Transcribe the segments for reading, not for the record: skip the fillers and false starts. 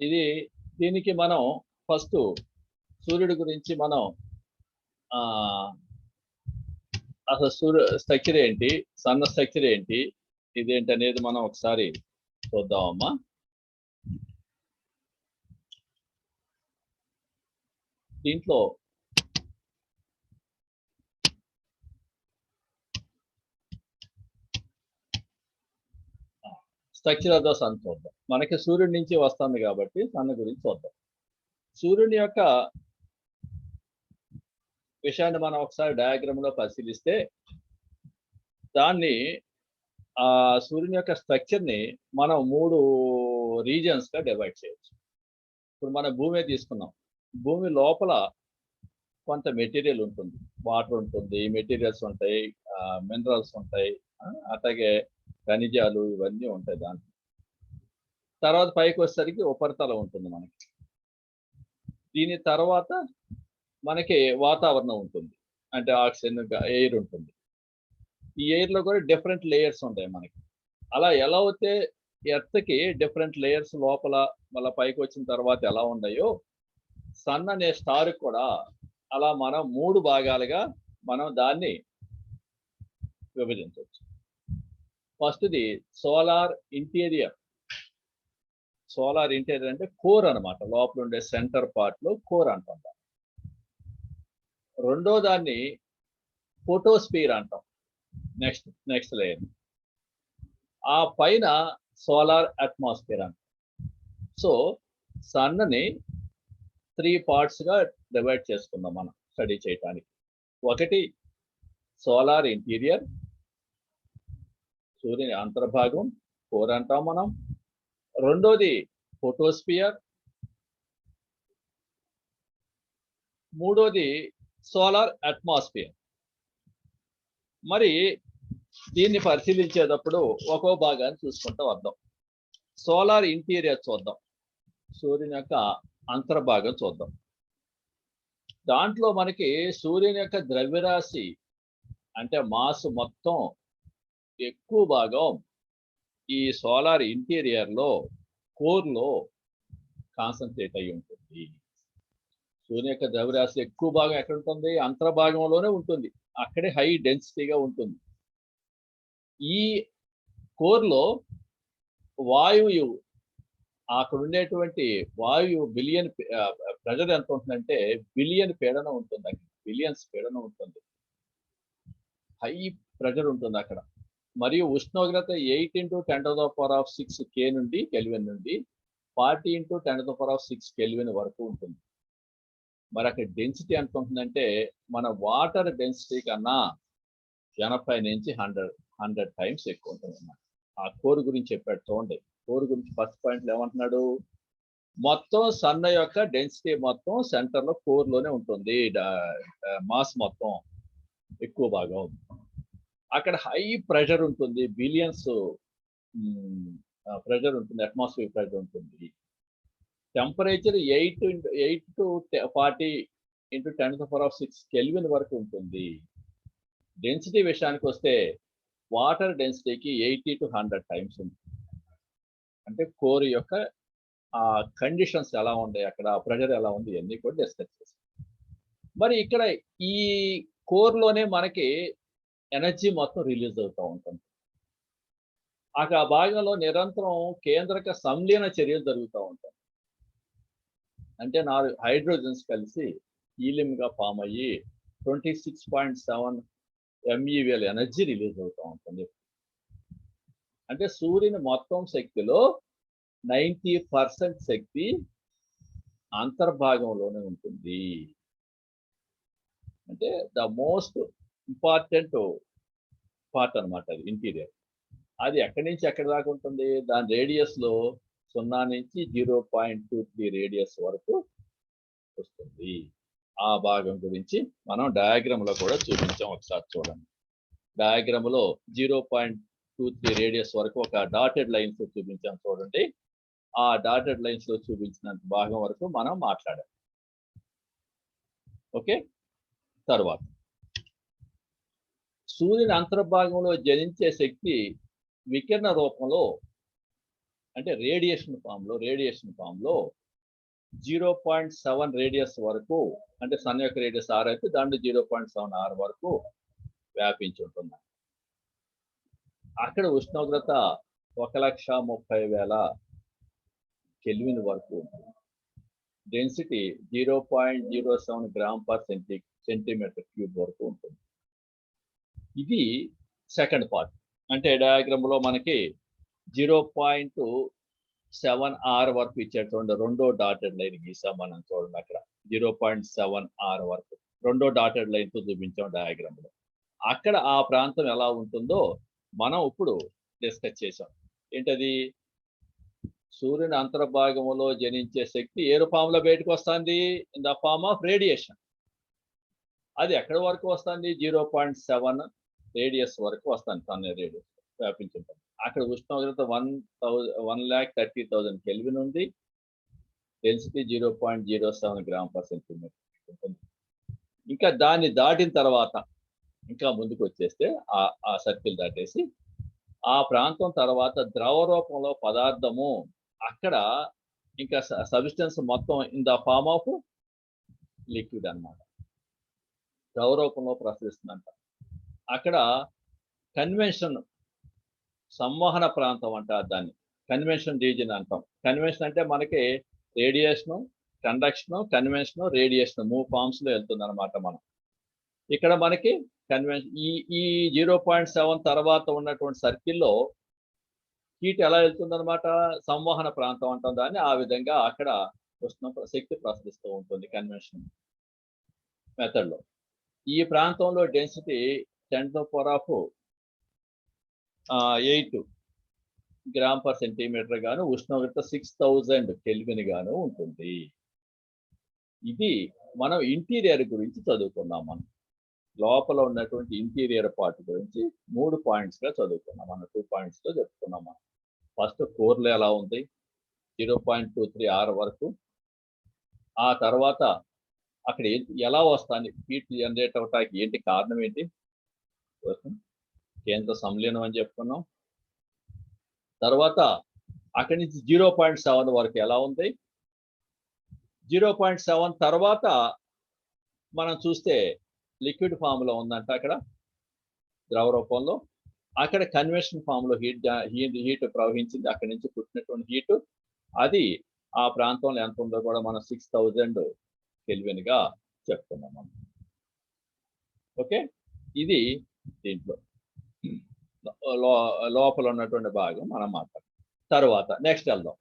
ఇది దీనికి మనం ఫస్ట్ సూర్యుడి గురించి మనం అసలు సూర్య స్ట్రక్చర్ ఏంటి, సన్న స్ట్రక్చర్ ఏంటి, ఇదేంటి అనేది మనం ఒకసారి చూద్దామమ్మా. దీంట్లో స్ట్రక్చర్ ఆఫ్ ద సన్ చూద్దాం. మనకి సూర్యుడి నుంచి వస్తుంది కాబట్టి సన్ గురించి చూద్దాం. సూర్యుని యొక్క విషయాన్ని మనం ఒకసారి డయాగ్రామ్ లో పరిశీలిస్తే దాన్ని సూర్యుని యొక్క స్ట్రక్చర్ ని మనం 3 రీజన్స్ గా డివైడ్ చేయొచ్చు. ఇప్పుడు మన భూమి తీసుకున్నాం. భూమి లోపల కొంత మెటీరియల్ ఉంటుంది, వాటర్ ఉంటుంది, మెటీరియల్స్ ఉంటాయి, మినరల్స్ ఉంటాయి, అట్లాగే ఖనిజాలు ఇవన్నీ ఉంటాయి దాంట్లో. తర్వాత పైకి వచ్చేసరికి ఉపరితలం ఉంటుంది మనకి. దీని తర్వాత మనకి వాతావరణం ఉంటుంది, అంటే ఆక్సిజన్, ఎయిర్ ఉంటుంది. ఈ ఎయిర్ లో కూడా డిఫరెంట్ లేయర్స్ ఉంటాయి మనకి. అలా ఎలా అయితే ఎర్త్కి డిఫరెంట్ లేయర్స్ లోపల మళ్ళీ పైకి వచ్చిన తర్వాత ఎలా ఉన్నాయో సన్ అనే స్టార్ కూడా అలా మనం 3 భాగాలుగా మనం దాన్ని విభజించవచ్చు. ఫస్ట్ది సోలార్ ఇంటీరియర్. సోలార్ ఇంటీరియర్ అంటే కోర్ అనమాట, లోపల ఉండే సెంటర్ పార్ట్ లో కోర్ అంటాం. రెండో దాన్ని ఫోటోస్ఫియర్ అంటాం, నెక్స్ట్ లేయర్. ఆ పైన సోలార్ అట్మాస్ఫియర్ అంటాం. సో సన్ని 3 పార్ట్స్ గా డివైడ్ చేసుకుందాం మనం స్టడీ చేయడానికి. ఒకటి సోలార్ ఇంటీరియర్, సూర్యుని అంతర్భాగం, కోర్ అంటాం మనం. రెండోది ఫోటోస్ఫియర్. మూడోది సోలార్ అట్మాస్ఫియర్. మరి దీన్ని పరిశీలించేటప్పుడు ఒక్కో భాగాన్ని చూసుకుంటూ వద్దాం. సోలార్ ఇంటీరియర్ చూద్దాం, సూర్యుని యొక్క అంతర్భాగం చూద్దాం. దాంట్లో మనకి సూర్యుని యొక్క ద్రవ్యరాశి అంటే మాస్ మొత్తం ఎక్కువ భాగం ఈ సోలార్ ఇంటీరియర్ లో, కోర్ లో కాన్సన్ట్రేట్ అయి ఉంటుంది. సూర్యుని యొక్క ద్రవ్యరాశి ఎక్కువ భాగం ఎక్కడ ఉంటుంది? అంతర్భాగంలోనే ఉంటుంది, అక్కడే హై డెన్సిటీగా ఉంటుంది. ఈ కోర్ లో వాయువు, అక్కడ ఉండేటువంటి వాయువు బిలియన్ ప్రెజర్ ఎంత ఉంటుందంటే బిలియన్ పీడనం ఉంటుంది, అక్కడ బిలియన్స్ పీడనం ఉంటుంది, హై ప్రెజర్ ఉంటుంది అక్కడ. మరియు ఉష్ణోగ్రత 8 × 10⁻⁶ K నుండి కెల్విన్ నుండి 40 × 10⁻⁶ కెల్విన్ వరకు ఉంటుంది. మరి అక్కడ డెన్సిటీ ఎంత ఉంటుందంటే మన వాటర్ డెన్సిటీ కన్నా 80 నుంచి 100 టైమ్స్ ఎక్కువ ఉంటుంది అన్నమాట. ఆ కోర్ గురించి చెప్పాడు చూడండి. కోర్ గురించి ఫస్ట్ పాయింట్లో ఏమంటున్నాడు? మొత్తం సన్ యొక్క డెన్సిటీ మొత్తం సెంటర్ లో కోర్ లోనే ఉంటుంది, మాస్ మొత్తం ఎక్కువ భాగం. అక్కడ హై ప్రెషర్ ఉంటుంది, బిలియన్స్ ప్రెషర్ ఉంటుంది, అట్మాస్ఫియర్ ప్రెషర్ ఉంటుంది. టెంపరేచర్ 8 to 40 × 10⁻⁶ కెల్విన్ వరకు ఉంటుంది. డెన్సిటీ విషయానికి వస్తే వాటర్ డెన్సిటీకి 80 to 100 టైమ్స్ ఉంటుంది. అంటే కోర్ యొక్క కండిషన్స్ ఎలా ఉన్నాయి, అక్కడ ప్రెషర్ ఎలా ఉంది, ఇవన్నీ కూడా డిస్కస్ చేస్తాం. మరి ఇక్కడ ఈ కోర్ లోనే మనకి ఎనర్జీ మొత్తం రిలీజ్ అవుతూ ఉంటుంది. ఆ భాగంలో నిరంతరం కేంద్రక సంలీన చర్యలు జరుగుతూ ఉంటాయి. అంటే 4 హైడ్రోజన్స్ కలిసి హీలియం గా ఫామ్ అయ్యి 26.7 MeV ఎనర్జీ రిలీజ్ అవుతూ ఉంటుంది. అంటే సూర్యుని మొత్తం శక్తిలో 90% శక్తి అంతర్భాగంలోనే ఉంటుంది. అంటే ద మోస్ట్ ఇంపార్టెంట్ పార్ట్ అనమాట అది ఇంటీరియర్. అది ఎక్కడి నుంచి ఎక్కడి దాకా ఉంటుంది? దాని రేడియస్ లో 0 నుంచి 0.23 రేడియస్ వరకు వస్తుంది. ఆ భాగం గురించి మనం డయాగ్రామ్ లో కూడా చూపించాం, ఒకసారి చూడండి. డయాగ్రామ్ లో 0.23 రేడియస్ వరకు ఒక డాటెడ్ లైన్స్ చూపించాం చూడండి. ఆ డాటెడ్ లైన్స్ లో చూపించిన భాగం వరకు మనం మాట్లాడాం. ఓకే. తర్వాత సూర్యుని అంతర్భాగంలో జనించే శక్తి వికిరణ రూపంలో అంటే రేడియేషన్ ఫామ్ లో 0.7 రేడియస్ వరకు, అంటే సన్ యొక్క రేడియస్ ఆర్ అయితే దాంట్లో 0.7 ఆర్ వరకు వ్యాపించి ఉంటుంది. అక్కడ ఉష్ణోగ్రత 1,30,000 కెల్విన్ వరకు ఉంటుంది. Density 0.07 gram per centimetre cube వరకు ఉంటుంది. ఇది సెకండ్ పార్ట్. అంటే డయాగ్రామ్ లో మనకి 0.7 ఆర్ వరకు ఇచ్చాడు చూడండి. రెండో డాటెడ్ లైన్ గీసాం మనం చూడండి. అక్కడ 0.7 ఆర్ వరకు రెండో డాటెడ్ లైన్ తో చూపించాం డయాగ్రామ్ లో. అక్కడ ఆ ప్రాంతం ఎలా ఉంటుందో మనం ఇప్పుడు డిస్కస్ చేసాం. ఏంటది? సూర్యుని అంతర్భాగంలో జనించే శక్తి ఏ రూపంలో బయటకు వస్తుంది? In the form of radiation. అది ఎక్కడి వరకు వస్తుంది? 0.7 రేడియస్ వరకు వస్తుంది. సన్ రేడియస్ వ్యాపించుంటుంది. అక్కడ ఉష్ణోగ్రత 1,30,000 కెల్విన్ ఉంది. డెన్సిటీ 0.07 గ్రామ్ పర్ సెంటీమీటర్ ఉంటుంది. ఇంకా దాన్ని దాటిన తర్వాత ఇంకా ముందుకు వచ్చేస్తే ఆ సర్కిల్ దాటేసి ఆ ప్రాంతం తర్వాత ద్రవ రూపంలో పదార్థము అక్కడ ఇంకా సబ్స్టెన్స్ మొత్తం in the form of liquid అన్నమాట. ద్రవ రూపంలో ప్రసరిస్తుందంట. అక్కడ కన్వెన్షన్ సంవహన ప్రాంతం అంటారు దాన్ని. కన్వెన్షన్ రీజియన్ అంటాం. కన్వెన్షన్ అంటే మనకి radiation, conduction, convention, radiation 3 forms లో వెళ్తుంది అనమాట. మనం ఇక్కడ మనకి కన్వెన్షన్ ఈ 0.7 తర్వాత ఉన్నటువంటి సర్కిల్లో హీట్ ఎలా వెళ్తుంది అనమాట? సంవహన ప్రాంతం అంటాం దాన్ని. ఆ విధంగా అక్కడ ఉష్ణ శక్తి ప్రసరిస్తూ ఉంటుంది కన్వెన్షన్ మెథడ్ లో. ఈ ప్రాంతంలో డెన్సిటీ 10⁸8 గ్రామ్ పర్ సెంటీమీటర్ గాను, ఉష్ణోగ్రత 6000 కెల్విన్ గాను ఉంటుంది. ఇది మనం ఇంటీరియర్ గురించి చదువుకున్నాం. మనం లోపల ఉన్నటువంటి ఇంటీరియర్ పార్ట్ గురించి 3 పాయింట్స్ గా చదువుకున్నాం. మనం 2 పాయింట్స్ లో చెప్పుకున్నాం. మనం ఫస్ట్ కోర్లో ఎలా ఉంది? 0.23 ఆర్ వరకు. ఆ తర్వాత అక్కడ ఎలా వస్తుంది హీట్ జనరేట్ అవటానికి ఏంటి కారణం ఏంటి? కేంద్ర సంలీనం అని చెప్పుకున్నాం. తర్వాత అక్కడి నుంచి 0.7 వరకు ఎలా ఉంది? 0.7 తర్వాత మనం చూస్తే లిక్విడ్ ఫామ్ లో ఉందంట. అక్కడ ద్రవ రూపంలో. అక్కడ కన్వెన్షన్ ఫామ్ లో హీట్ ప్రవహించింది. అక్కడి నుంచి పుట్టినటువంటి హీట్ అది ఆ ప్రాంతంలో ఎంత ఉందో కూడా మనం 6000 కెల్విన్ గా చెప్తున్నాం మనం. ఓకే, ఇది దీంట్లో లోపల ఉన్నటువంటి భాగం మనం మాట్లాడతాం. తర్వాత నెక్స్ట్ వెళ్దాం.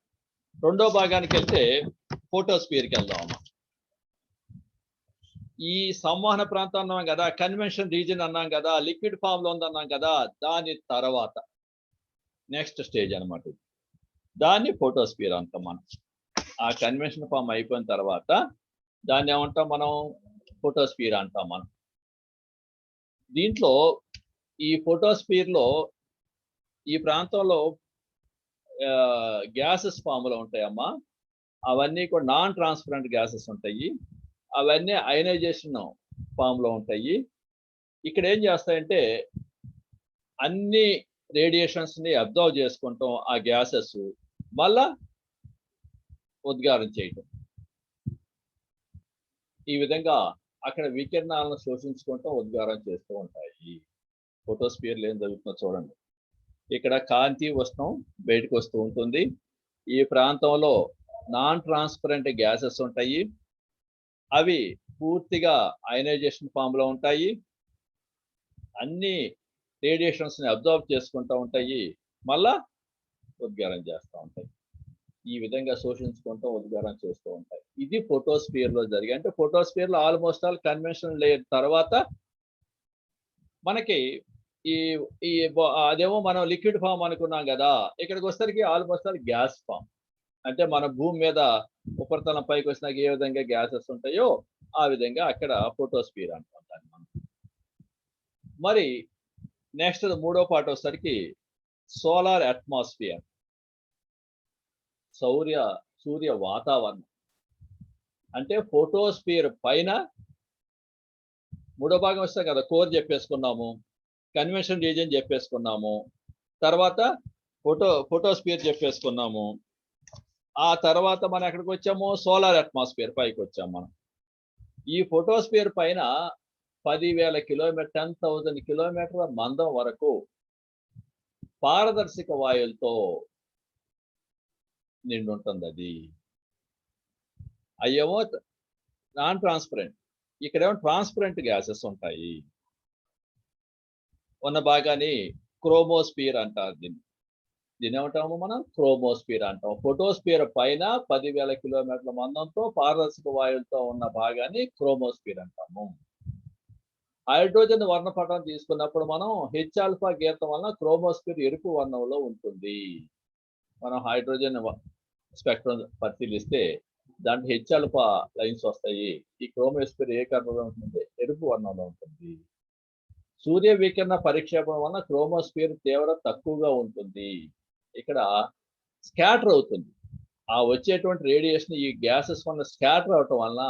రెండో భాగానికి వెళ్తే ఫోటోస్పియర్కి వెళ్దాం అమ్మా. ఈ సంవహన ప్రాంతం అన్నాం కదా, కన్వెన్షన్ రీజన్ అన్నాం కదా, లిక్విడ్ ఫామ్ లో ఉందన్నాం కదా, దాని తర్వాత నెక్స్ట్ స్టేజ్ అనమాట. దాన్ని ఫోటోస్పియర్ అంటాం మనం. ఆ కన్వెన్షన్ ఫామ్ అయిపోయిన తర్వాత దాన్ని ఏమంటాం మనం? ఫోటోస్పియర్ అంటాం మనం. దీంట్లో ఈ ఫోటోస్పియర్ లో ఈ ప్రాంతంలో గ్యాసెస్ ఫామ్ లో ఉంటాయమ్మా. అవన్నీ కూడా నాన్ ట్రాన్స్పరెంట్ గ్యాసెస్ ఉంటాయి. అవన్నీ అయనైజేషన్ ఫామ్ లో ఉంటాయి. ఇక్కడ ఏం చేస్తాయంటే అన్ని రేడియేషన్స్ ని అబ్జర్వ్ చేసుకుంటాం ఆ గ్యాసెస్, మళ్ళా ఉద్గారం చేయటం. ఈ విధంగా అక్కడ వికిరణాలను శోషించుకుంటూ ఉద్గారం చేస్తూ ఉంటాయి. ఫోటోస్పియర్లో ఏం జరుగుతుందో చూడండి. ఇక్కడ కాంతి ఉష్ణం బయటకు వస్తూ ఉంటుంది. ఈ ప్రాంతంలో నాన్ ట్రాన్స్పరెంట్ గ్యాసెస్ ఉంటాయి. అవి పూర్తిగా అయనైజేషన్ ఫామ్ లో ఉంటాయి. అన్ని రేడియేషన్స్ ని అబ్జర్వ్ చేసుకుంటూ ఉంటాయి, మళ్ళా ఉద్గారం చేస్తూ ఉంటాయి. ఈ విధంగా శోషించుకుంటూ ఉద్గారం చేస్తూ ఉంటాయి. ఇది ఫోటోస్పియర్ లో జరిగే. అంటే ఫోటోస్పియర్ లో ఆల్మోస్ట్ ఆల్ కన్వెన్షన్ లేయర్ తర్వాత మనకి అదేమో మనం లిక్విడ్ ఫామ్ అనుకున్నాం కదా, ఇక్కడికి వచ్చేసరికి ఆల్మోస్ట్ ఆల్ గ్యాస్ ఫామ్. అంటే మన భూమి మీద ఉపరితలం పైకి వచ్చినాక ఏ విధంగా గ్యాసెస్ ఉంటాయో ఆ విధంగా అక్కడ ఫోటోస్పియర్ అంటాం దాన్ని మనం. మరి నెక్స్ట్ మూడో పార్ట్ వచ్చేసరికి సోలార్ అట్మాస్ఫియర్, సూర్య వాతావరణం. అంటే ఫోటోస్పియర్ పైన మూడో భాగం వస్తే కదా, కోర్ చెప్పేసుకున్నాము, కన్వెన్షన్ రీజియన్ చెప్పేసుకున్నాము, తర్వాత ఫోటోస్పియర్ చెప్పేసుకున్నాము. ఆ తర్వాత మనం ఎక్కడికి వచ్చాము, సోలార్ అట్మాస్ఫియర్ పైకి వచ్చాము మనం. ఈ ఫోటోస్పియర్ పైన 10,000 కిలోమీటర్ 10,000 కిలోమీటర్ల మందం వరకు పారదర్శక వాయువులతో నిండి ఉంటుంది. అది అయ్యేమో నాన్ ట్రాన్స్పరెంట్, ఇక్కడేమో ట్రాన్స్పరెంట్ గ్యాసెస్ ఉంటాయి. ఉన్న భాగాన్ని క్రోమోస్పియర్ అంటారు. దీన్ని ఏమంటాము మనం, క్రోమోస్పియర్ అంటాం. ఫోటోస్పియర్ పైన 10,000 కిలోమీటర్ల మందంతో పారదర్శక వాయువులతో ఉన్న భాగాన్ని క్రోమోస్పియర్ అంటాము. హైడ్రోజన్ వర్ణపటం తీసుకున్నప్పుడు మనం హెచ్ ఆల్ఫా గీతం వలన క్రోమోస్పియర్ ఎరుపు వర్ణంలో ఉంటుంది. మనం హైడ్రోజన్ స్పెక్ట్రం పరిశీలిస్తే దాంట్లో హెచ్ ఆల్ఫా లైన్స్ వస్తాయి. ఈ క్రోమోస్పియర్ ఏ కలర్లో ఉంటుంది, ఎరుపు వర్ణంలో ఉంటుంది. సూర్య వికిరణ పరిక్షేపణ వలన క్రోమోస్పియర్ తీవ్రత తక్కువగా ఉంటుంది. ఇక్కడ స్కాటర్ అవుతుంది. ఆ వచ్చేటువంటి రేడియేషన్ ఈ గ్యాసెస్ వలన స్కాటర్ అవటం వలన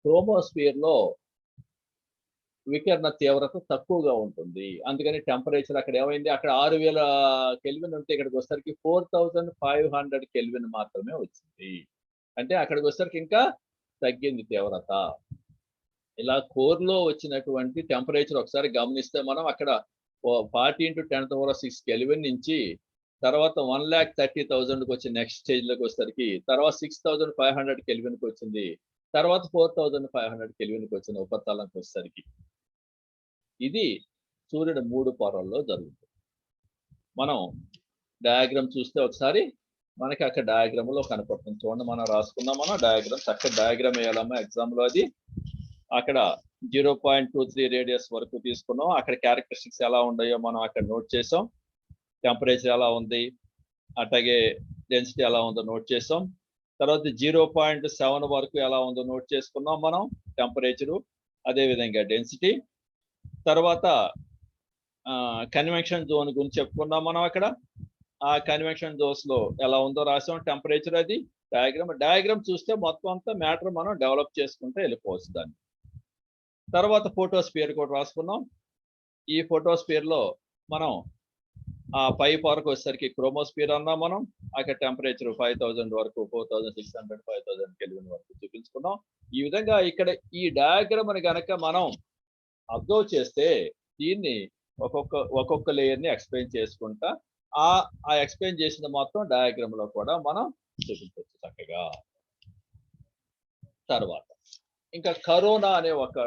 క్రోమోస్పియర్ లో వికిరణ తీవ్రత తక్కువగా ఉంటుంది. అందుకని టెంపరేచర్ అక్కడ ఏమైంది, అక్కడ 6,000 కెల్విన్ ఉంటే ఇక్కడికి వచ్చేసరికి 4,500 కెల్విన్ మాత్రమే వచ్చింది. అంటే అక్కడికి వచ్చేసరికి ఇంకా తగ్గింది తీవ్రత. ఇలా కోర్ లో వచ్చినటువంటి టెంపరేచర్ ఒకసారి గమనిస్తే మనం అక్కడ 40 × 10⁶ కెల్విన్ నుంచి తర్వాత 1,30,000కి వచ్చి నెక్స్ట్ స్టేజ్ లోకి వచ్చేసరికి తర్వాత 6,500 కెల్విన్కి వచ్చింది. తర్వాత 4,500 కెల్విన్కి వచ్చింది ఉపరితలంకి వచ్చేసరికి. ఇది సూర్యుడు 3 పొరల్లో జరుగుతుంది. మనం డయాగ్రామ్ చూస్తే ఒకసారి మనకి అక్కడ డయాగ్రామ్ లో కనపడుతుంది. చూడండి, మనం రాసుకున్నాం. మనం డయాగ్రామ్ చక్కగా డయాగ్రామ్ వేయాలమ్మా ఎగ్జామ్ లో. అది అక్కడ 0.23 రేడియస్ వరకు తీసుకున్నాం. అక్కడ క్యారెక్టరిస్టిక్స్ ఎలా ఉన్నాయో మనం అక్కడ నోట్ చేసాం. టెంపరేచర్ ఎలా ఉంది, అట్లాగే డెన్సిటీ ఎలా ఉందో నోట్ చేసాం. తర్వాత 0.7 వరకు ఎలా ఉందో నోట్ చేసుకున్నాం మనం, టెంపరేచరు అదేవిధంగా డెన్సిటీ. తర్వాత కన్వెక్షన్ జోన్ గురించి చెప్పుకున్నాం మనం. అక్కడ ఆ కన్వెక్షన్ జోన్స్ లో ఎలా ఉందో రాసాం టెంపరేచర్. అది డయాగ్రామ్ చూస్తే మొత్తం అంతా మ్యాటర్ మనం డెవలప్ చేసుకుంటే వెళ్ళిపోవచ్చు దాన్ని. తర్వాత ఫోటోస్పియర్ కూడా రాసుకున్నాం. ఈ ఫోటోస్పియర్ లో మనం ఆ పై పొరకు వచ్చేసరికి క్రోమోస్పియర్ అన్నాం మనం. అక్కడ టెంపరేచర్ 5,000 వరకు, 4,600 5,000 కెల్విన్ వరకు చూపించుకున్నాం. ఈ విధంగా ఇక్కడ ఈ డయాగ్రామ్ అని గనక మనం అబ్జర్వ్ చేస్తే దీన్ని ఒక్కొక్క లేయర్ ని ఎక్స్ప్లెయిన్ చేసుకుంటా ఆ ఎక్స్ప్లెయిన్ చేసిన మొత్తం డయాగ్రామ్ లో కూడా మనం చూపించవచ్చు చక్కగా. తర్వాత ఇంకా కరోనా అనే ఒక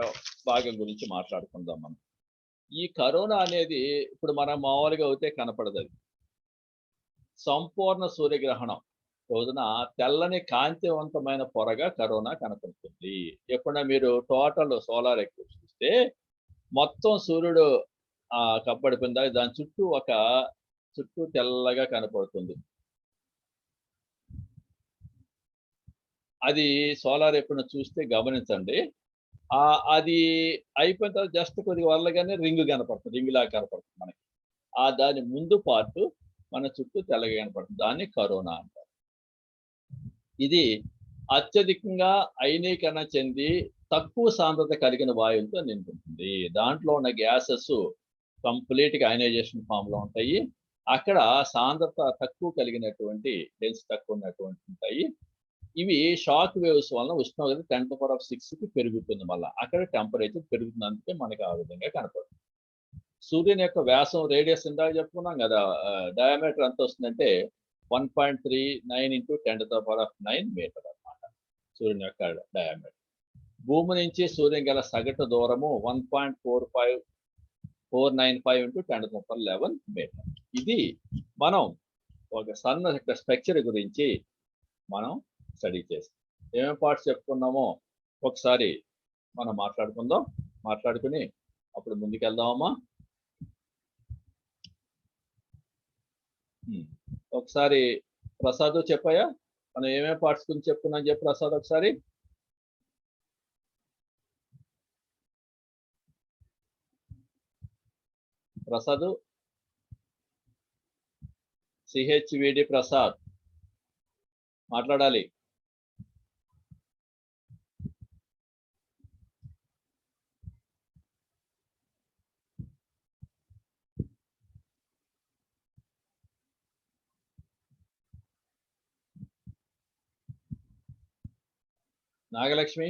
భాగం గురించి మాట్లాడుకుందాం మనం. ఈ కరోనా అనేది ఇప్పుడు మనం మామూలుగా అయితే కనపడదు. అది సంపూర్ణ సూర్యగ్రహణం రోజున తెల్లని కాంతివంతమైన పొరగా కరోనా కనపడుతుంది. ఎప్పుడైనా మీరు టోటల్ సోలార్ ఎక్లిప్స్ చూస్తే మొత్తం సూర్యుడు కప్పడిపోయిందా, దాని చుట్టూ తెల్లగా కనపడుతుంది. అది సోలార్ ఎప్పుడైనా చూస్తే గమనించండి. అది అయిపోయిన తర్వాత జస్ట్ కొద్దిగా వదలగానే రింగ్ కనపడుతుంది, రింగ్ లాగా కనపడుతుంది మనకి. దాని ముందు పార్ట్ మన చుట్టూ తెల్లగా కనపడుతుంది. దాన్ని కరోనా అంటారు. ఇది అత్యధికంగా అయనీకరణ చెంది తక్కువ సాంద్రత కలిగిన వాయువులతో నింపుతుంది. దాంట్లో ఉన్న గ్యాసెస్ కంప్లీట్ గా అయనైజేషన్ ఫామ్ లో ఉంటాయి. అక్కడ సాంద్రత తక్కువ కలిగినటువంటి, డెన్సిటీ తక్కువ ఉన్నటువంటి ఉంటాయి. ఇవి షాక్ వేవ్స్ వలన ఉష్ణోగ్రత 10⁶కి పెరుగుతుంది. మళ్ళీ అక్కడ టెంపరేచర్ పెరుగుతుంది. అందుకే మనకి ఆ విధంగా కనపడుతుంది. సూర్యుని యొక్క వ్యాసం, రేడియస్ ఇందాక చెప్పుకున్నాం కదా, డయామీటర్ ఎంత వస్తుందంటే 1.39 × 10⁹ మీటర్ అన్నమాట సూర్యుని యొక్క డయామీటర్. భూమి నుంచి సూర్యుని గల సగటు దూరము 1.495 × 10⁻11 మీటర్. ఇది మనం ఒక సన్న స్ట్రక్చర్ గురించి మనం స్టడీ చేస్తాం. ఏమేమి పార్ట్స్ చెప్పుకున్నామో ఒకసారి మనం మాట్లాడుకుందాం. మాట్లాడుకుని అప్పుడు ముందుకెళ్దామమ్మా. ఒకసారి ప్రసాద్ చెప్పాయా, మనం ఏమేమి పార్ట్స్ గురించి చెప్పుకున్నాం చెప్పు ప్రసాద్ ఒకసారి. ప్రసాద్, సిహెచ్విడి ప్రసాద్ మాట్లాడాలి. నాగలక్ష్మి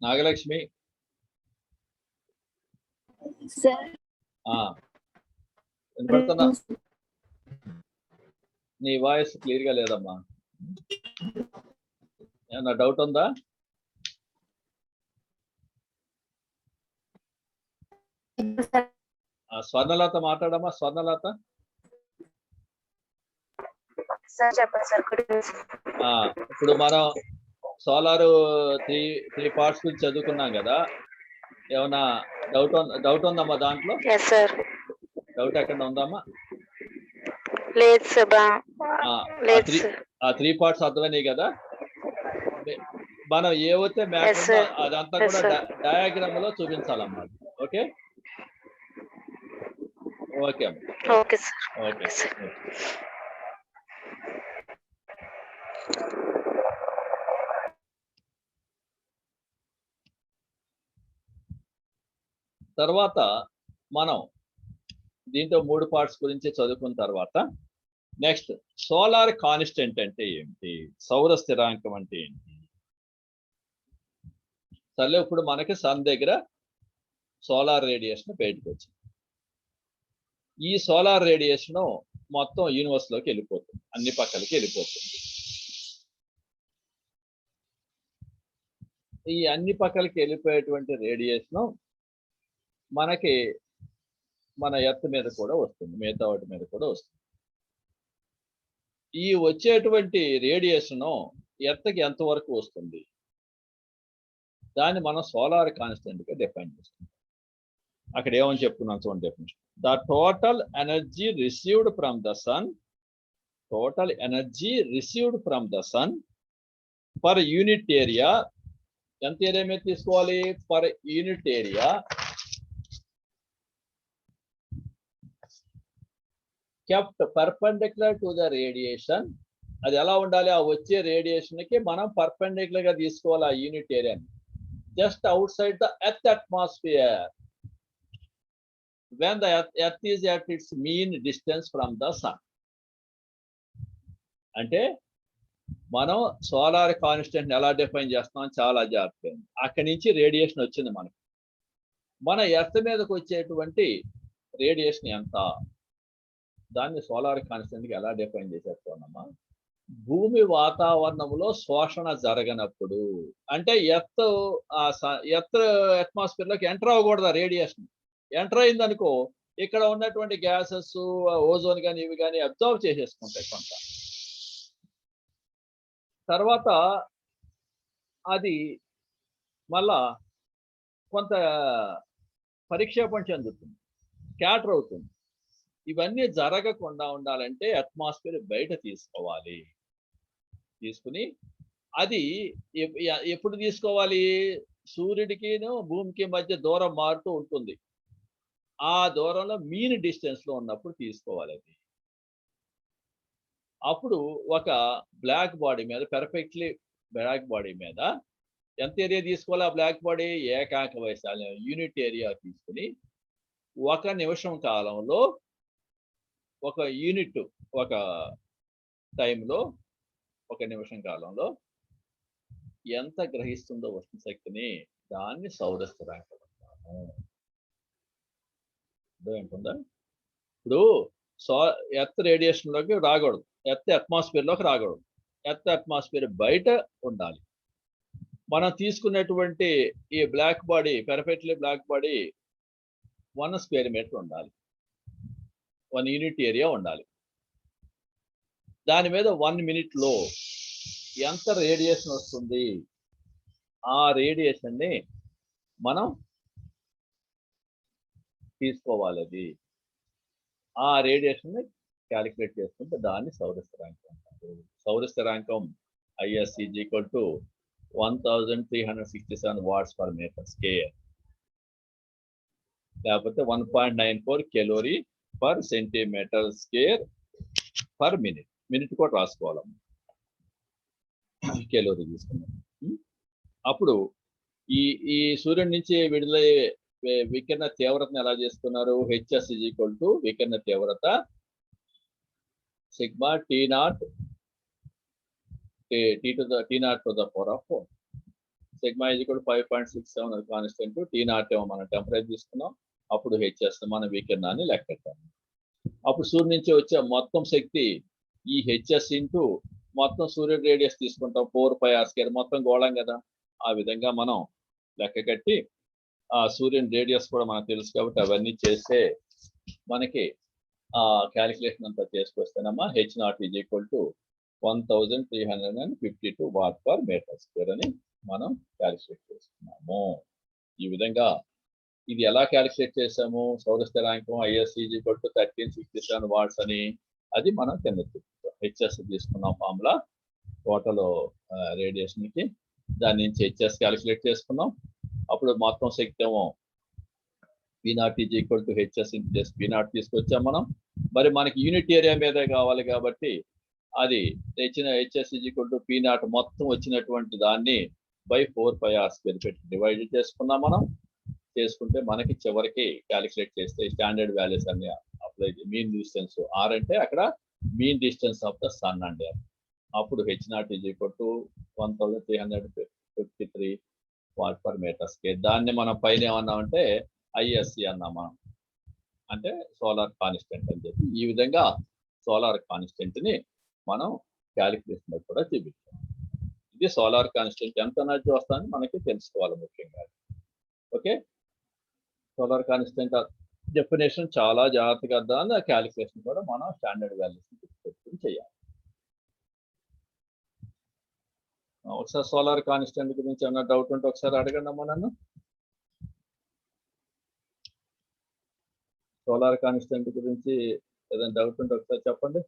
నాగలక్ష్మి సార్ వినపడుతుందా? నీ వాయిస్ క్లియర్ గా లేదమ్మా. ఏమన్నా డౌట్ ఉందా? స్వర్ణలత మాట్లాడమ్మా. స్వర్ణలత సార్ చెప్పండి సార్. ఇప్పుడు మనం సోలార్ త్రీ పార్ట్స్ గురించి చదువుకున్నాం కదా. ఏమన్నా డౌట్ ఉందమ్మా దాంట్లో? డౌట్ ఎక్కడ ఉందమ్మా? లేదు సార్. ఆ 3 పార్ట్స్ అర్థమైనాయి కదా. మనం ఏవైతే మ్యాటర్ అదంతా కూడా డయాగ్రామ్ లో చూపించాలమ్మా. ఓకే ఓకే అమ్మా. Okay sir. ఓకే. తర్వాత మనం దీంతో 3 పార్ట్స్ గురించి చదువుకున్న తర్వాత నెక్స్ట్ సోలార్ కాన్స్టెంట్ అంటే ఏంటి, సౌర స్థిరాంకం అంటే ఏంటి. సర్లే, ఇప్పుడు మనకి సన్ దగ్గర సోలార్ రేడియేషన్ బయటకు వచ్చింది. ఈ సోలార్ రేడియేషన్ మొత్తం యూనివర్స్ లోకి వెళ్ళిపోతుంది, అన్ని పక్కలకి వెళ్ళిపోతుంది. ఈ అన్ని పక్కలకి వెళ్ళిపోయేటువంటి రేడియేషన్ మనకి మన ఎర్త్ మీద కూడా వస్తుంది, మిగతా వాటి మీద కూడా వస్తుంది. ఈ వచ్చేటువంటి రేడియేషన్ ఎర్త్కి ఎంతవరకు వస్తుంది దాన్ని మనం సోలార్ కాన్స్టెంట్ గా డిఫైన్ చేస్తాం. అక్కడ ఏమని చెప్పుకున్నాం చూడండి definition. The total energy received from the sun, total energy received from the sun per unit area. ఎంత ఏరియా మీద తీసుకోవాలి? Per unit area kept perpendicular to the radiation. అది ఎలా ఉండాలి? ఆ వచ్చే రేడియేషన్ కి మనం పర్పెండిక్యులర్ గా తీసుకోవాలి ఆ యూనిట్ ఏరియాని. Just out side the earth atmosphere when the earth is at its mean distance from the sun. అంటే మనం సోలార్ కాన్స్టెంట్ ఎలా డిఫైన్ చేస్తాం చాలా జాగ్రత్తగా. అక్కడి నుంచి రేడియేషన్ వచ్చింది మనకి. మన ఎర్త్ మీదకి వచ్చేటువంటి రేడియేషన్ ఎంత, దాన్ని సోలార్ కాన్స్టెంట్ ఎలా డిఫైన్ చేసేస్తున్నామా? భూమి వాతావరణంలో శోషణ జరగనప్పుడు, అంటే ఎర్త్ అట్మాస్ఫియర్ లోకి ఎంటర్ అవ్వకూడదు రేడియేషన్. ఎంటర్ అయిందనుకో ఇక్కడ ఉన్నటువంటి గ్యాసెస్, ఓజోన్ కానీ ఇవి కానీ అబ్జర్వ్ చేసేసుకుంటాయి కొంత. తర్వాత అది మళ్ళా కొంత పరిక్షేపణ చెందుతుంది, స్కాటర్ అవుతుంది. ఇవన్నీ జరగకుండా ఉండాలంటే అట్మాస్ఫియర్ బయట తీసుకోవాలి. తీసుకుని అది ఎప్పుడు తీసుకోవాలి? సూర్యుడికి భూమికి మధ్య దూరం మారుతూ ఉంటుంది. ఆ దూరంలో మీన్ డిస్టెన్స్ లో ఉన్నప్పుడు తీసుకోవాలి అది. అప్పుడు ఒక బ్లాక్ బాడీ మీద, పెర్ఫెక్ట్లీ బ్లాక్ బాడీ మీద ఎంత ఏరియా తీసుకోవాలి? ఆ బ్లాక్ బాడీ ఏకాంక వైశాల్యం యూనిట్ ఏరియా తీసుకుని 1 నిమిషం కాలంలో, ఒక యూనిట్, ఒక టైంలో, 1 నిమిషం కాలంలో ఎంత గ్రహిస్తుందో ఉష్ణ శక్తిని, దాన్ని సౌర స్థిరాంకం అంటాము. ఏంటుందా? ఇప్పుడు ఎర్త్ రేడియేషన్ లోకి రాకూడదు, ఎర్త్ అట్మాస్ఫియర్ లోకి రాకూడదు. ఎర్త్ అట్మాస్ఫియర్ బయట ఉండాలి. మనం తీసుకున్నటువంటి ఈ black body, perfectly black body 1 square metre ఉండాలి, 1 యూనిట్ ఏరియా ఉండాలి. దాని మీద 1 మినిట్ లో ఎంత రేడియేషన్ వస్తుంది, ఆ రేడియేషన్ ని మనం తీసుకోవాలి. అది ఆ రేడియేషన్ ని క్యాలిక్యులేట్ చేసుకుంటే దాన్ని సౌర స్థిరాంకం అంటారు. సౌర స్థిరాంకం IS is equal to 1367 watts per meter square, లేకపోతే 1.94 calorie per centimetre square per minute. Minute కూడా రాసుకోవాలమ్మా, కెలోరీ తీసుకున్నాం. అప్పుడు ఈ సూర్యుడి నుంచి విడుదలయ్యే వికిరణ తీవ్రతను ఎలా చేస్తున్నారు? HS is equal to వికిరణ తీవ్రత sigma T0 T naught to the power of 4. Sigma is equal to 5.67 అది కాన్స్టెంట్. T naught ఏమో మనం టెంపరేచర్ తీసుకున్నాం. అప్పుడు హెచ్ఎస్ మన వికిరణాన్ని లెక్కెట్టాం. అప్పుడు సూర్యుడి నుంచి వచ్చే మొత్తం శక్తి ఈ హెచ్ఎస్ ఇంటూ మొత్తం సూర్యుడి రేడియస్ తీసుకుంటాం 4πr² మొత్తం గోళం కదా. ఆ విధంగా మనం లెక్క కట్టి ఆ సూర్యుని రేడియస్ కూడా మనకు తెలుసు కాబట్టి అవన్నీ చేస్తే మనకి ఆ క్యాలిక్యులేషన్ అంతా చేసుకొస్తేనమ్మా H nought is equal to 1352 వాట్/మీటర్² అని మనం క్యాలిక్యులేట్ చేస్తున్నాము. ఈ విధంగా ఇది ఎలా క్యాలిక్యులేట్ చేసాము? సౌర స్థిరాంకం IS is equal to 1367 watts అని అది మనం కింద చూపిస్తాం. హెచ్ఎస్ తీసుకున్నాం ఫార్ములా టోటల్ రేడియేషన్ కి, దాని నుంచి హెచ్ఎస్ క్యాలిక్యులేట్ చేసుకున్నాం. అప్పుడు మొత్తం శక్తి ఏమో P0 is equal to HS into just P0 తీసుకొచ్చాం మనం. మరి మనకి యూనిట్ ఏరియా మీదే కావాలి కాబట్టి అది తెచ్చిన HS is equal to P0 మొత్తం వచ్చినటువంటి దాన్ని బై 4πr² పెట్టి డివైడ్ చేసుకున్నాం మనం. చేసుకుంటే మనకి చివరికి క్యాలిక్యులేట్ చేస్తే స్టాండర్డ్ వాల్యూస్ అన్ని అప్లై మీన్ డిస్టెన్స్ ఆర్ అంటే అక్కడ mean distance of the sun అండి. అప్పుడు హెచ్0 ఈజ్ ఈక్వల్ టు 1353 వాట్/మీటర్². దాన్ని మనం పైన ఏమన్నామంటే ఐఎస్సి అన్నాం మనం, అంటే సోలార్ కాన్స్టెంట్ అని చెప్పి. ఈ విధంగా సోలార్ కాన్స్టెంట్ ని మనం క్యాలిక్యులేషన్ కూడా చూపించాం. ఇది సోలార్ కాన్స్టెంట్ ఎంత ఎనర్జీ వస్తుందని మనకి తెలుసుకోవాలి ముఖ్యంగా. ఓకే, సోలార్ కాన్స్టెంట్ డెఫినేషన్ చాలా జాగ్రత్తగా అర్థం. ఆ క్యాలిక్యులేషన్ కూడా మనం స్టాండర్డ్ వాల్యూస్ పెట్టుకుని చేయాలి. ఒకసారి సోలార్ కాన్స్టెంట్ గురించి ఏమైనా డౌట్ ఉంటే ఒకసారి అడగండి అమ్మా నన్ను. సోలార్ కాన్స్టెంట్ గురించి ఏదైనా డౌట్ ఉంటే ఒకసారి చెప్పండి.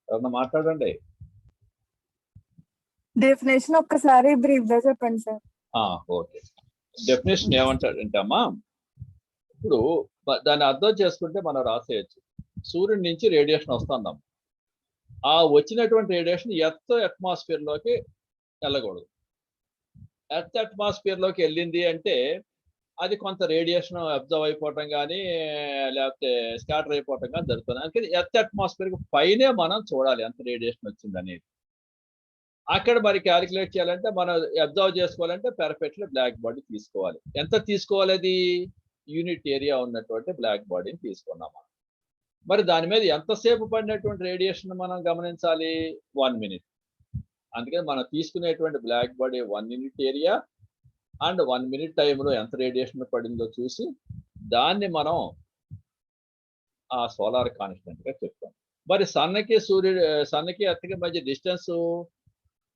ఎవరన్నా మాట్లాడండి. డెఫినేషన్ ఒక్కసారి బ్రీఫ్ గా చెప్పండి సార్. ఓకే, డెఫినేషన్ ఏమంటాడంటే అమ్మా, ఇప్పుడు దాన్ని అర్థం చేసుకుంటే మనం రాసేయచ్చు. సూర్యుడి నుంచి రేడియేషన్ వస్తున్నాం. ఆ వచ్చినటువంటి రేడియేషన్ ఎర్త్ అట్మాస్ఫియర్ లోకి వెళ్ళకూడదు. ఎర్త్ అట్మాస్ఫియర్ లోకి వెళ్ళింది అంటే అది కొంత రేడియేషన్ అబ్జర్వ్ అయిపోవటం కానీ లేకపోతే స్కాటర్ అయిపోవటం కానీ జరుగుతుంది. అందుకని ఎర్త్ అట్మాస్ఫియర్ పైనే మనం చూడాలి ఎంత రేడియేషన్ వచ్చింది అనేది. అక్కడ మరి క్యాలిక్యులేట్ చేయాలంటే మనం అబ్జర్వ్ చేసుకోవాలంటే పెర్ఫెక్ట్లీ బ్లాక్ బాడీ తీసుకోవాలి. ఎంత తీసుకోవాలి? అది యూనిట్ ఏరియా ఉన్నటువంటి బ్లాక్ బాడీని తీసుకున్నాం మనం. మరి దాని మీద ఎంతసేపు పడినటువంటి రేడియేషన్ మనం గమనించాలి? 1 minute. అందుకని మనం తీసుకునేటువంటి black body 1 unit area and 1 minute టైంలో ఎంత రేడియేషన్ పడిందో చూసి దాన్ని మనం ఆ సోలార్ కాన్స్టెంట్ గా చెప్తాం. మరి సన్కి ఎర్త్కి మధ్య డిస్టెన్స్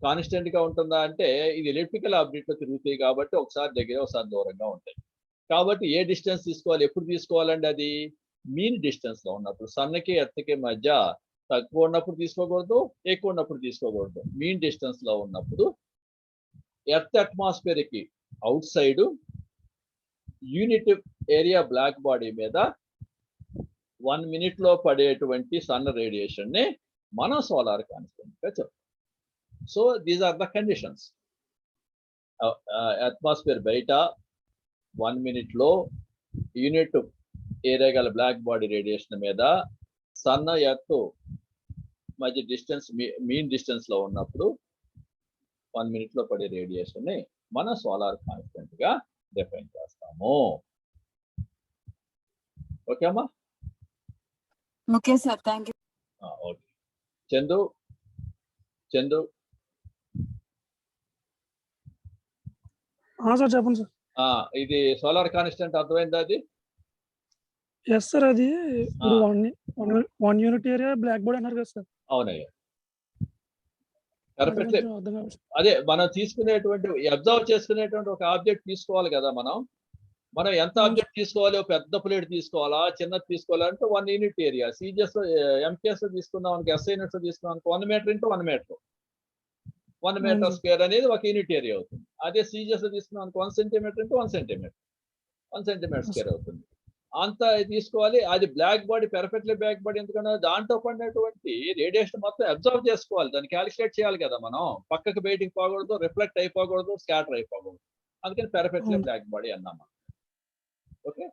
కాన్స్టెంట్ గా ఉంటుందా అంటే ఇది ఎలిప్టికల్ ఆర్బిట్ లో తిరుగుతాయి కాబట్టి ఒకసారి దగ్గర ఒకసారి దూరంగా ఉంటాయి. కాబట్టి ఏ డిస్టెన్స్ తీసుకోవాలి, ఎప్పుడు తీసుకోవాలండి? అది మీన్ డిస్టెన్స్ లో ఉన్నప్పుడు. సన్కి ఎర్త్కి మధ్య తక్కువ ఉన్నప్పుడు తీసుకోకూడదు, ఎక్కువ ఉన్నప్పుడు తీసుకోకూడదు. మీన్ డిస్టెన్స్ లో ఉన్నప్పుడు ఎర్త్ అట్మాస్ఫియర్ కి outside unit area black body మీద 1 minute లో పడేటువంటి సన్ రేడియేషన్ ని మనం సోలార్ కాన్స్టెంట్ గా చెప్తాం. So these are the conditions. Atmosphere బయట 1 minute లో యూనిట్ ఏరియా గల బ్లాక్ బాడీ రేడియేషన్ మీద సన్ ఎర్త్ మధ్య డిస్టెన్స్ మీన్ డిస్టెన్స్ లో ఉన్నప్పుడు 1 minute లో పడే రేడియేషన్ ని మన సోలార్ కాన్స్టెంట్ గా డిఫైన్ చేస్తాము. ఓకే అమ్మా? Okay sir, thank you. Okay, Chandu sir చెప్పండి సార్. ఇది సోలార్ కాన్స్టెంట్ అర్థమైందా? అది ఎస్ సార్. అది ఇప్పుడు 1 యూనిట్ ఏరియా బ్లాక్ బోర్డ్ అన్నారు కదా సార్. అవునయ్యా, పర్ఫెక్ట్లీ. అదే మనం తీసుకునేటువంటి అబ్జర్వ్ చేసుకునేటువంటి ఒక ఆబ్జెక్ట్ తీసుకోవాలి కదా. మనం ఎంత ఆబ్జెక్ట్ తీసుకోవాలి? పెద్ద ప్లేట్ తీసుకోవాలా, చిన్నది తీసుకోవాలంటే 1 యూనిట్ ఏరియా. సిజిఎస్ ఎంకేఎస్ తీసుకుందాం అనుకో, ఎస్ఐ యూనిట్స్ తీసుకుందాం అనుకో 1 meter into 1 meter, 1 meter² అనేది 1 యూనిట్ ఏరియా అవుతుంది. అదే సిజిఎస్ తీసుకున్నాం అనుకో 1 centimeter into 1 centimeter, 1 centimeter² అవుతుంది. అంత తీసుకోవాలి. అది black body, perfectly black body. ఎందుకంటే దాంట్లో పడినటువంటి రేడియేషన్ మొత్తం అబ్జర్వ్ చేసుకోవాలి, దాన్ని క్యాలిక్యులేట్ చేయాలి కదా. మనం పక్కకు బయటికి పోకూడదు, రిఫ్లెక్ట్ అయిపోకూడదు, స్కాటర్ అయిపోకూడదు. అందుకని పెర్ఫెక్ట్లీ బ్లాక్ బాడీ అన్నాం. ఓకే,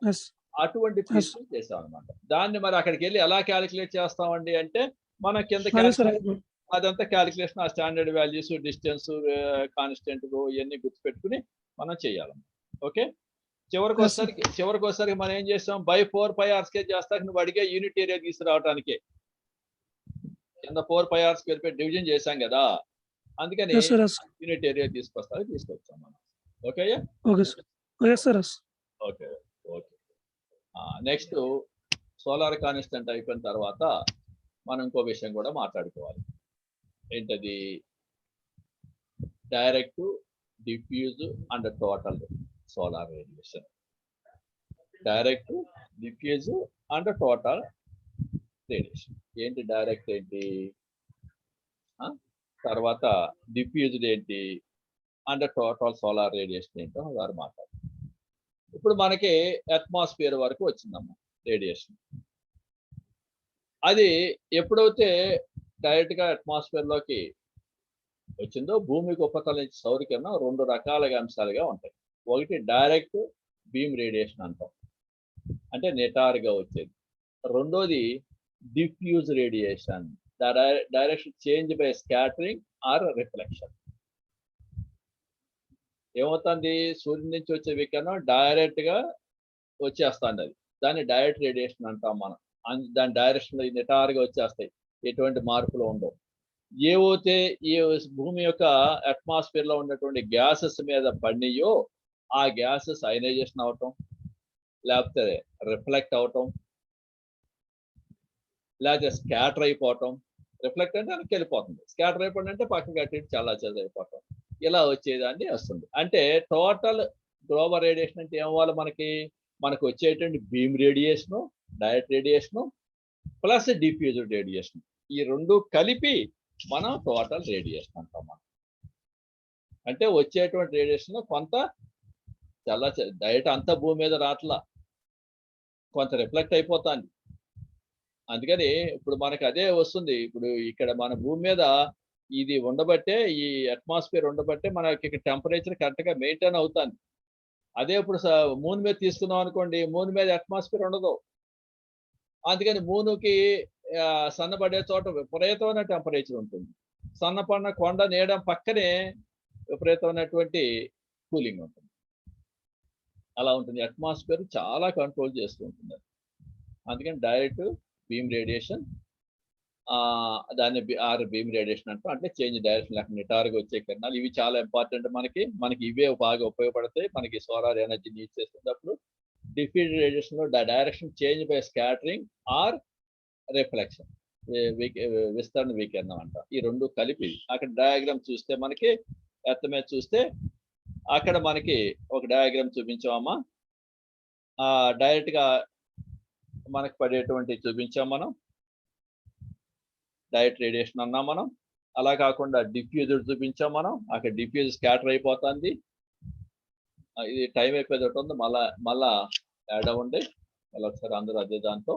అటువంటి ఫీల్డ్ చేసాం అనమాట. దాన్ని మరి అక్కడికి వెళ్ళి ఎలా క్యాలిక్యులేట్ చేస్తామండి అంటే మనం కింద అదే సార్ అదంతా క్యాలిక్యులేషన్, ఆ స్టాండర్డ్ వాల్యూస్, డిస్టెన్స్, కాన్స్టెంట్ ఇవన్నీ గుర్తుపెట్టుకుని మనం చేయాలి. ఓకే, చివరికి వచ్చేసరికి మనం ఏం చేస్తాం, బై 4πr² చేస్తాక నువ్వు అడిగే యూనిట్ ఏరియా తీసుకురావటానికే కింద 4πr² పెట్టి డివిజన్ చేశాం కదా, అందుకని యూనిట్ ఏరియా తీసుకొచ్చాం మనం. Okay okay okay. Next solar constant అయిపోయిన తర్వాత మనం ఇంకో విషయం కూడా మాట్లాడుకోవాలి. ఏంటది? Direct, diffuse and total solar radiation. Direct, diffuse and total radiation. ఏంటి డైరెక్ట్ ఏంటి, తర్వాత డిఫ్యూజ్డ్ ఏంటి, అండ్ టోటల్ సోలార్ రేడియేషన్ ఏంటో వారు మాట్లాడారు. ఇప్పుడు మనకి అట్మాస్ఫియర్ వరకు వచ్చిందమ్మా రేడియేషన్. అది ఎప్పుడైతే డైరెక్ట్ గా అట్మాస్ఫియర్ లోకి వచ్చిందో, భూమికి ఉపరితలం నుంచి సౌరకిరణం 2 రకాలుగా అంశాలుగా ఉంటాయి. ఒకటి డైరెక్ట్ బీమ్ రేడియేషన్ అంటాం, అంటే నిటారుగా వచ్చేది. రెండోది diffuse radiation, direction change by scattering or reflection. ఏమవుతుంది, సూర్యుడి నుంచి వచ్చే వికిరణం డైరెక్ట్ గా వచ్చేస్తుంది, అది దాన్ని డైరెక్ట్ రేడియేషన్ అంటాం మనం. దాని డైరెక్షన్ లో నిటారుగా వచ్చేస్తాయి, ఎటువంటి మార్పులు ఉండవు. ఏవైతే ఈ భూమి యొక్క అట్మాస్ఫియర్ లో ఉన్నటువంటి గ్యాసెస్ మీద పడినాయో ఆ గ్యాసెస్ అయనైజేషన్ అవటం, లేకపోతే రిఫ్లెక్ట్ అవటం, లేకపోతే స్కాటర్ అయిపోవటం. రిఫ్లెక్ట్ అంటే వెనక్కి వెళ్ళిపోతుంది, స్కాటర్ అయిపోవడం అంటే పక్కకి అటు చాలా అయిపోవటం, ఇలా వచ్చేదాన్ని వస్తుంది. అంటే టోటల్ గ్లోబల్ రేడియేషన్ అంటే ఏమవ్వాలి, మనకు వచ్చేటువంటి beam radiation, direct radiation plus diffused radiation, ఈ రెండు కలిపి మనం టోటల్ రేడియేషన్ అంటాం. మనం అంటే వచ్చేటువంటి రేడియేషన్ కొంత చాలా డైరెక్ట్ అంతా భూమి మీద రాట్లా, కొంత రిఫ్లెక్ట్ అయిపోతుంది. అందుకని ఇప్పుడు మనకు అదే వస్తుంది. ఇప్పుడు ఇక్కడ మన భూమి మీద ఇది ఉండబట్టే, ఈ అట్మాస్ఫియర్ ఉండబట్టే మనకి ఇక్కడ టెంపరేచర్ కరెక్ట్ గా మెయింటైన్ అవుతుంది. అదే ఇప్పుడు మూన్ మీద తీసుకున్నాం అనుకోండి, మూన్ మీద అట్మాస్ఫియర్ ఉండదు. అందుకని మూనుకి సన్నబడే చోట విపరీతమైన టెంపరేచర్ ఉంటుంది, సన్నపడిన కొండ నీడ పక్కనే విపరీతమైనటువంటి కూలింగ్ ఉంటుంది. అలా ఉంటుంది, అట్మాస్ఫియర్ చాలా కంట్రోల్ చేస్తూ ఉంటుంది. అందుకని డైరెక్ట్ బీమ్ రేడియేషన్, దాన్ని బీమ్ రేడియేషన్ అంటాం. అంటే చేంజ్ డైరెక్షన్ లేకుండా నిటారుగా వచ్చే కిరణాలు, ఇవి చాలా ఇంపార్టెంట్. మనకి ఇవే బాగా ఉపయోగపడతాయి మనకి సోలార్ ఎనర్జీ యూజ్ చేసేటప్పుడు. డిఫ్యూజ్ రేడియేషన్ లో direction change by scattering or reflection, విస్తరణ వికిరణం అంట. ఈ రెండు కలిపి అక్కడ డయాగ్రామ్ చూస్తే, మనకి ఎర్త్ మీద చూస్తే అక్కడ మనకి ఒక డయాగ్రామ్ చూపించామమ్మా. డైరెక్ట్ గా మనకు పడేటువంటి చూపించాం మనం, డైరెక్ట్ రేడియేషన్ అన్నాం మనం. అలా కాకుండా డిఫ్యూజ్డ్ చూపించాం మనం, అక్కడ డిఫ్యూజ్ స్కాటర్ అయిపోతుంది. ఇది టైం అయిపోయేటట్టు ఉంది, మళ్ళా యాడ్ అవ్వండి. మళ్ళీ ఒకసారి అందరూ అదే దాంతో